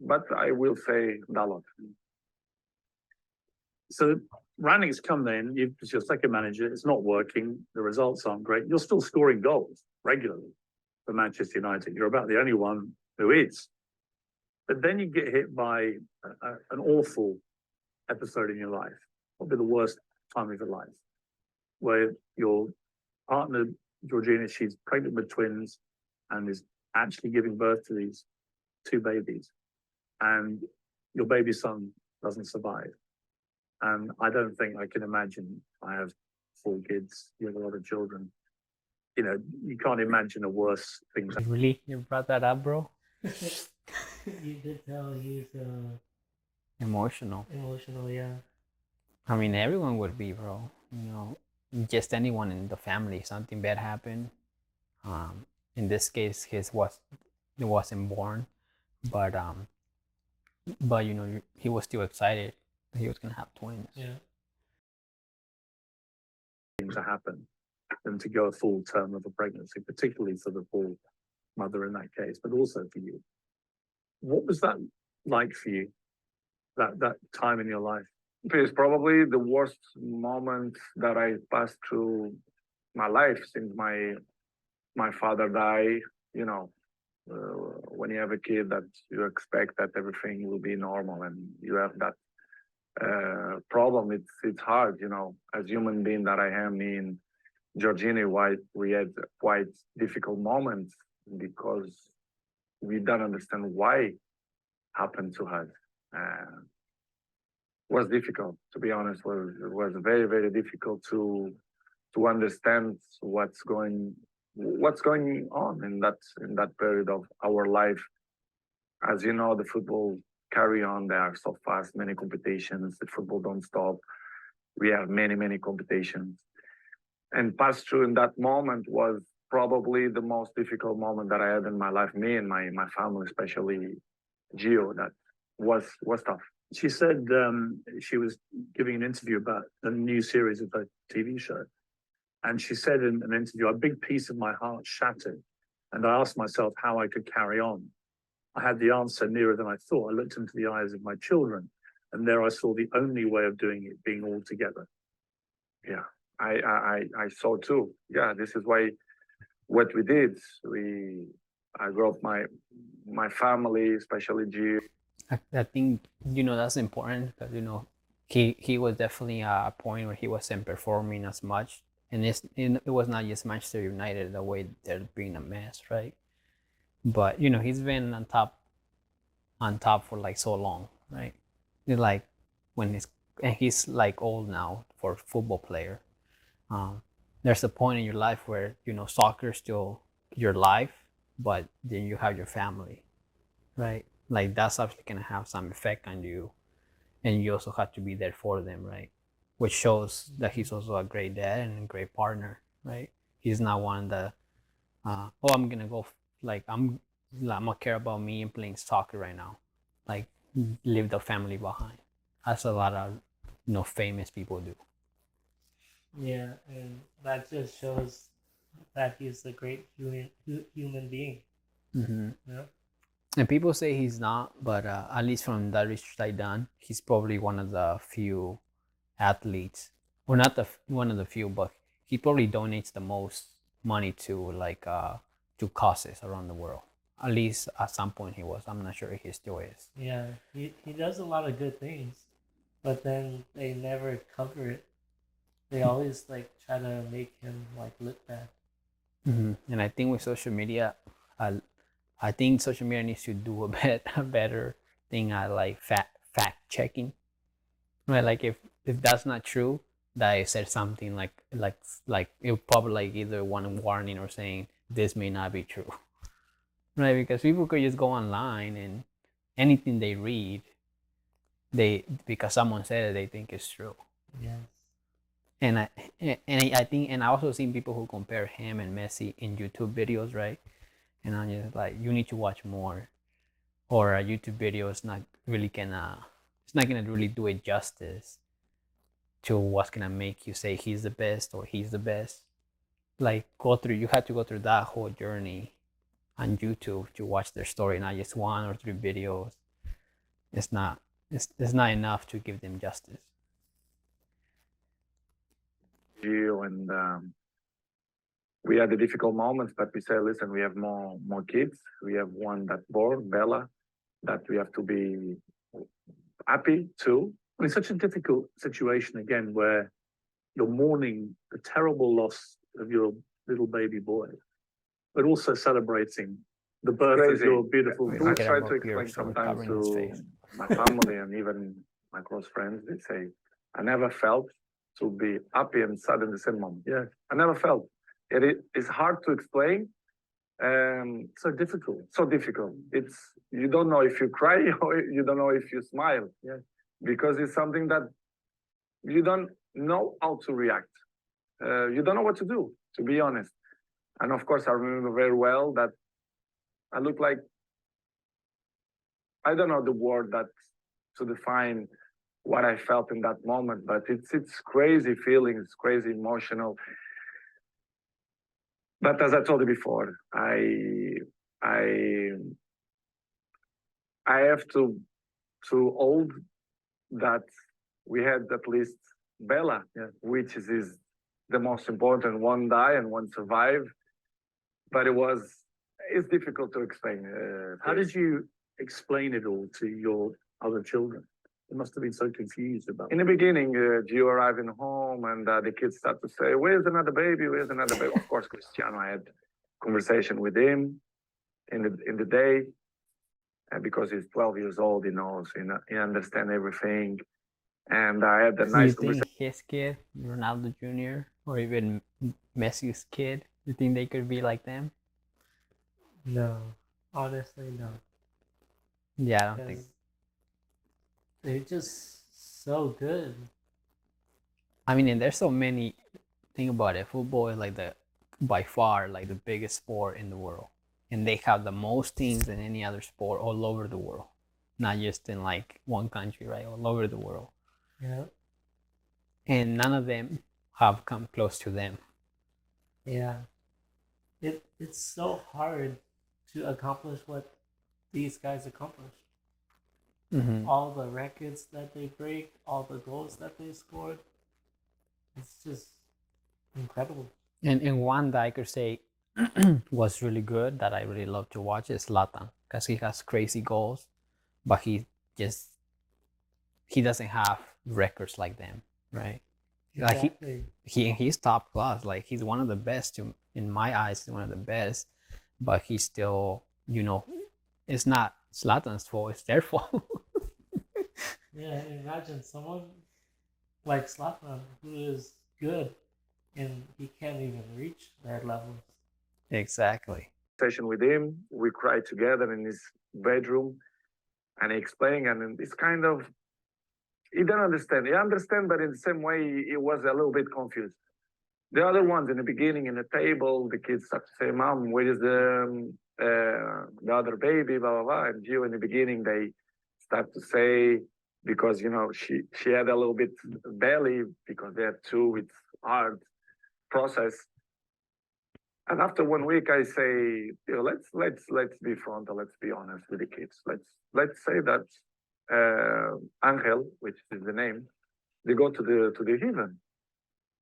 but I will say Dalot. So Rangnick's come in, it's your second manager, it's not working, the results aren't great. You're still scoring goals regularly for Manchester United. You're about the only one who is. But then you get hit by an awful episode in your life, probably the worst time of your life, where your partner, Georgina, she's pregnant with twins and is actually giving birth to these two babies. And your baby son doesn't survive. And I don't think I can imagine. I have 4 kids, you have a lot of children. You know, you can't imagine a worse thing. Really? You brought that up, bro? You could tell he's Emotional. emotional, yeah. I mean, everyone would be, bro. You know, just anyone in the family, something bad happened. In this case, it wasn't born, but you know, he was still excited that he was gonna have twins. Yeah. To happen than to go a full term of a pregnancy, particularly for the poor mother in that case, but also for you. What was that like for you, that time in your life? It's probably the worst moment that I passed through my life since my father died. You know, when you have a kid, that you expect that everything will be normal, and you have that problem. It's hard, you know, as human being that I am. Me and Georgina, we had quite difficult moments because we don't understand why happened to us. Was difficult, to be honest. Was very, very difficult to understand what's going on in that period of our life. As you know, the football carry on. They are so fast, many competitions. The football don't stop. We have many competitions, and pass through in that moment was probably the most difficult moment that I had in my life. Me and my family, especially Gio, that was tough. She said she was giving an interview about a new series of a TV show. And she said in an interview, a big piece of my heart shattered. And I asked myself how I could carry on. I had the answer nearer than I thought. I looked into the eyes of my children, and there I saw the only way of doing it being all together. Yeah, I saw too. Yeah, this is why what we did. I grew up my family, especially Gio. I think, you know, that's important because, you know, he was definitely a point where he wasn't performing as much, and it was not just Manchester United the way they're being a mess, right? But you know, he's been on top for like so long, right? It's like he's like old now for a football player. There's a point in your life where, you know, soccer is still your life, but then you have your family, right? Like that's obviously gonna have some effect on you, and you also have to be there for them, right? Which shows that he's also a great dad and a great partner, right? He's not one that, I'm gonna go, like I'm gonna care about me and playing soccer right now, like leave the family behind. That's a lot of, you know, famous people do. Yeah, and that just shows that he's a great human being. Mm-hmm. Yeah. And people say he's not, but at least from that research I done, he's probably one of the few athletes, or not one of the few, but he probably donates the most money to to causes around the world. At least at some point he was. I'm not sure if he still is. Yeah, he does a lot of good things, but then they never cover it. They always like try to make him like look bad. Mm-hmm. And I think with social media, I think social media needs to do a better thing at like fact checking. Right, like if that's not true, that I said something like it probably like either one warning or saying this may not be true. Right, because people could just go online and anything they read, because someone said it, they think it's true. Yes. And I think, and I also seen people who compare him and Messi in YouTube videos, right? And I'm just like, you need to watch more, or a YouTube video is not really it's not gonna really do it justice to what's gonna make you say he's the best or he's the best. Like you had to go through that whole journey on YouTube to watch their story, not just 1 or 3 videos it's not enough to give them justice. Gio, and we had the difficult moments, but we say, listen, we have more kids. We have one that born, Bella, that we have to be happy too. It's such a difficult situation again, where you're mourning the terrible loss of your little baby boy, but also celebrating the birth of Crazy. your beautiful I daughter. try Get to up here, explain so sometimes covering his to face. my family and even my close friends. They say, I never felt to be happy and sad in the same moment. Yeah, I never felt. It's hard to explain. so difficult. So difficult. It's you don't know if you cry or you don't know if you smile. Yeah. Because it's something that you don't know how to react. You don't know what to do, to be honest. And of course, I remember very well that I look like I don't know the word that to define what I felt in that moment, but it's crazy feelings, crazy emotional. But as I told you before, I have to hold that we had at least Bella, which is the most important. One die and one survive, but it's difficult to explain. How did you explain it all to your other children? They must have been so confused about In the beginning, Gio arriving home and the kids start to say, "Where's another baby? Where's another baby?" Of course, Cristiano, I had conversation with him in the day, and because he's 12 years old, he knows, he understands everything. And I had a Do you nice think conversation. his kid, Ronaldo Jr., or even Messi's kid, you think they could be like them? No, honestly, no. Yeah, I don't think. Because they're just so good. I mean, and there's so many. Think about it. Football is like by far like the biggest sport in the world, and they have the most teams than any other sport all over the world, not just in like one country, right? All over the world, Yeah. and none of them have come close to them. Yeah. It's so hard to accomplish what these guys accomplish. Mm-hmm. All the records that they break, all the goals that they scored. It's just incredible. And one that I could say was really good that I really love to watch is Zlatan, because he has crazy goals, but he doesn't have records like them, right? Exactly. Like he's top class. Like he's one of the best in my eyes. He's one of the best, but he's still, it's not Zlatan's fault. It's their fault. Yeah, imagine someone like Zlatan who is good and he can't even reach their levels. Exactly. Session with him. We cried together in his bedroom, and he explained, and it's kind of he didn't understand. He understand, but in the same way, he was a little bit confused. The other ones in the beginning, in the table, the kids start to say, "Mom, where is the other baby?" Blah blah blah. And Gio, in the beginning, they start to say because she had a little bit belly because they had two. It's hard process. And after 1 week, I say, let's be frontal. Let's be honest with the kids. Let's say that Angel, which is the name, they go to the heathen.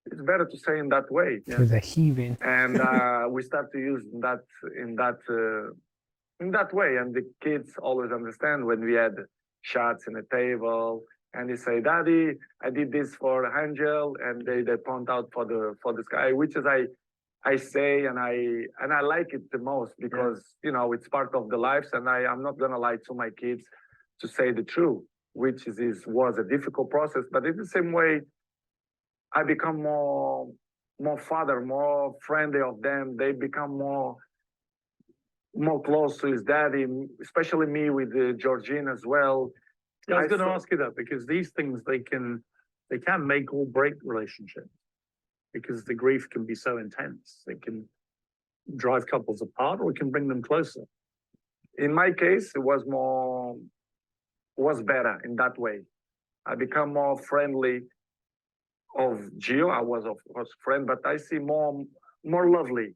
It's better to say in that way. To the heathen. And we start to use that in that way. And the kids always understand when we had shots in the table, and they say, "Daddy, I did this for Angel," and they point out for the sky, which is I say and I like it the most because it's part of the lives, and I'm not gonna lie to my kids to say the truth, which was a difficult process, but in the same way, I become more father, more friendly of them. They become more close to his daddy, especially me with Georgine as well. Yeah, I was going to ask you that because these things they can make or break relationships because the grief can be so intense. It can drive couples apart or it can bring them closer. In my case, it was better in that way. I become more friendly of Gio. I was of course friend, but I see more lovely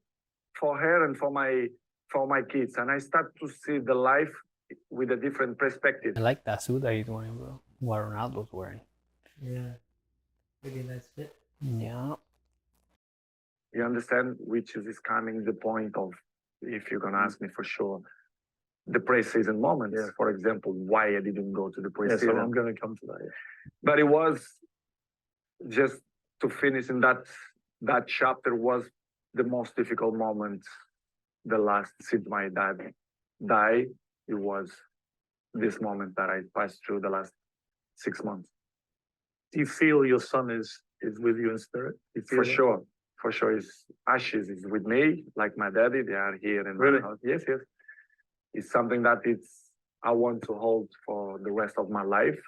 for her and for my kids, and I start to see the life with a different perspective. I like that suit that he's wearing, bro. What Ronaldo's wearing. Yeah. Pretty nice fit. Yeah. You understand, which is coming the point of, if you're gonna ask me for sure, the pre-season moments. Yeah. For example, why I didn't go to the Yeah, pre-season. so I'm going to come to that. Yeah. But it was just to finish in that chapter was the most difficult moment. The last since my dad died, it was this moment that I passed through the last 6 months. Do you feel your son is with you in spirit? Do you feel For that? sure. For sure, his ashes is with me, like my daddy. They are here in Really? my house. Yes, yes. It's something that I want to hold for the rest of my life.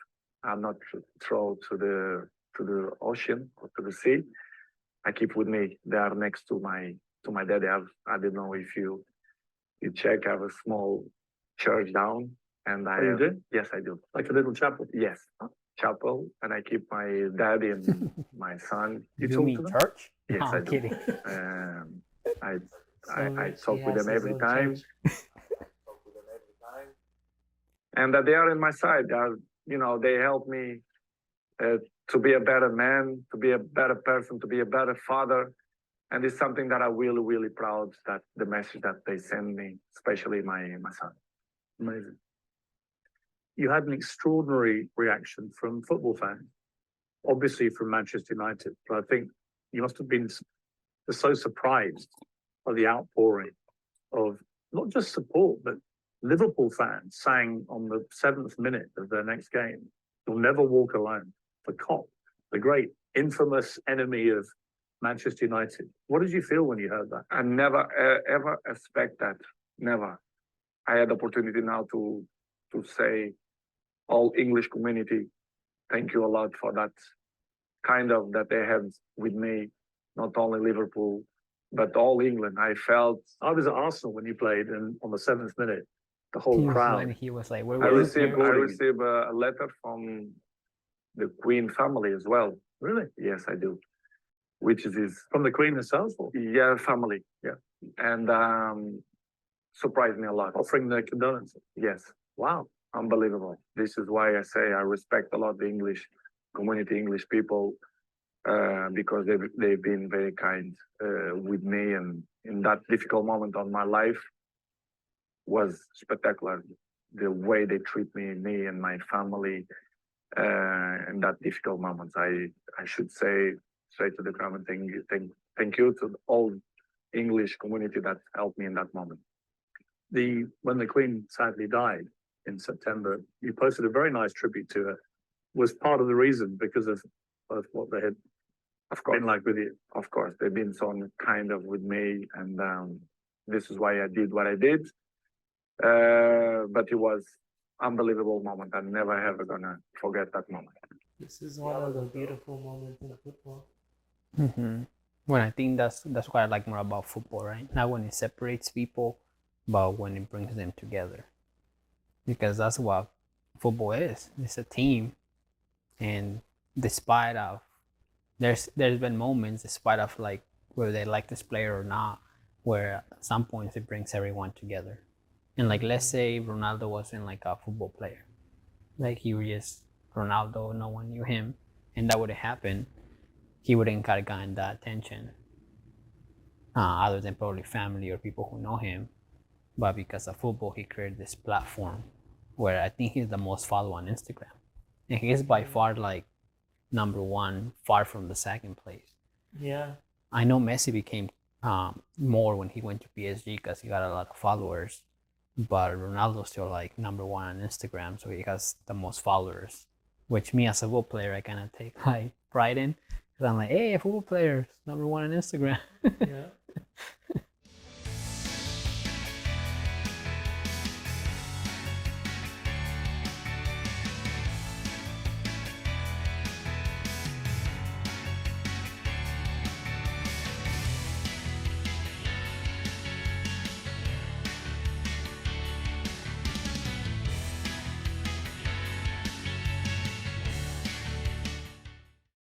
I'm not throw to the ocean or to the sea. I keep with me. They are next to my daddy. I don't know if you check. I have a small church down, and I Oh, you do? Yes, I do. Like a little chapel? Yes, chapel, and I keep my daddy and my son. You You talk mean to them? church? Yes, No, I I'm do. kidding. I So I rich, talk he with has them his every own time. church. And that they are in my side. They are, they help me to be a better man, to be a better person, to be a better father. And it's something that I'm really, really proud that the message that they send me, especially my son. Amazing. You had an extraordinary reaction from football fans, obviously from Manchester United, but I think you must have been so surprised by the outpouring of not just support, but Liverpool fans sang on the 7th minute of their next game, "You'll never walk alone," for Klopp, the great infamous enemy of Manchester United. What did you feel when you heard that? I never ever expect that. Never. I had the opportunity now to say all English community, thank you a lot for that kind of that they had with me, not only Liverpool, but all England. I felt I was at Arsenal when you played, and on the 7th minute, the He whole was crowd. when he was like, I where was received a letter from the Queen family as well. Really? Yes, I do. Which is From the Queen herself? Or family. Yeah. And surprised me a lot. offering their condolences? Yes, Wow. unbelievable. This is why I say I respect a lot the English community, English people, because they've been very kind with me, and in that difficult moment of my life was spectacular. The way they treat me and my family in that difficult moments. I should say straight to the ground and thank you to all English community that helped me in that moment. When the Queen sadly died in September, you posted a very nice tribute to her. Was part of the reason because of what they had Of course, been like with you? of course, they've been so kind of with me, and this is why I did what I did. But it was unbelievable moment. I'm never ever gonna forget that moment. This is one of the beautiful moments in football. When I think that's what I like more about football, right? Not when it separates people, but when it brings them together. Because that's what football is. It's a team, and despite of there's been moments, despite of like whether they like this player or not, where at some points it brings everyone together. And like let's say Ronaldo wasn't like a football player, like he was just Ronaldo, no one knew him, and that would have happened. He wouldn't have gotten that attention, other than probably family or people who know him. But because of football, he created this platform where I think he's the most followed on Instagram, and he is by far like number one, far from the second place. Yeah. I know Messi became more when he went to PSG because he got a lot of followers, but Ronaldo's still like number one on Instagram, so he has the most followers. Which me as a football player, I kind of take like pride in, because I'm like, hey, a football player, number one on Instagram. Yeah.